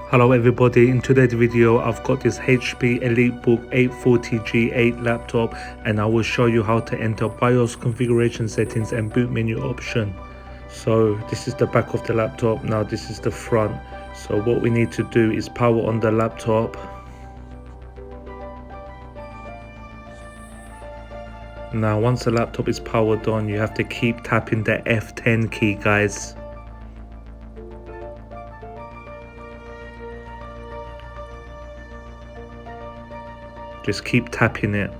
Hello everybody, in today's video I've got this HP ELITEBOOK 840G8 laptop and I will show you how to enter BIOS configuration settings and boot menu option. So this is the back of the laptop, now this is the front. So what we need to do is power on the laptop. Now once the laptop is powered on, you have to keep tapping the F10 key, guys. Just keep tapping it.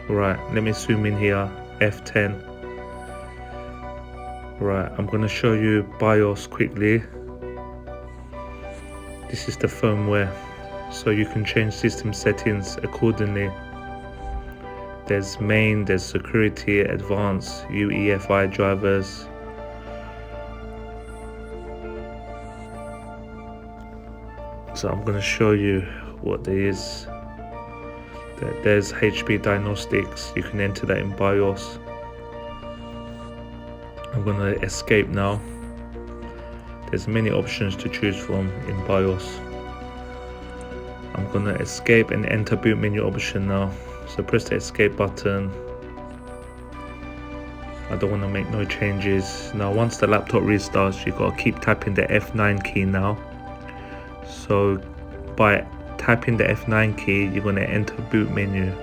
Right, let me zoom in here, F10. Right, I'm gonna show you BIOS quickly. This is the firmware, so you can change system settings accordingly. There's main, there's security, advanced, Uefi drivers. So I'm going to show you what there is. There's HP diagnostics, you can enter that in BIOS. I'm going to escape now. There's many options to choose from in BIOS. I'm going to escape and enter boot menu option now. So press the escape button. I don't want to make no changes. Now once the laptop restarts, you've got to keep tapping the F9 key now. So by tapping the F9 key, you're going to enter boot menu.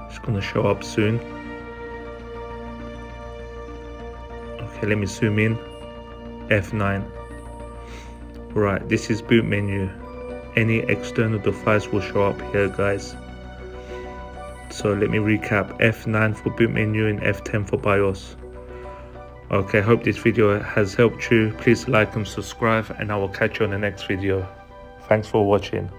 It's going to show up soon. Okay, let me zoom in. F9. Right, this is boot menu. Any external device will show up here, guys. So let me recap. F9 for boot menu and F10 for BIOS. Okay, hope this video has helped you. Please like and subscribe and I will catch you on the next video. Thanks for watching.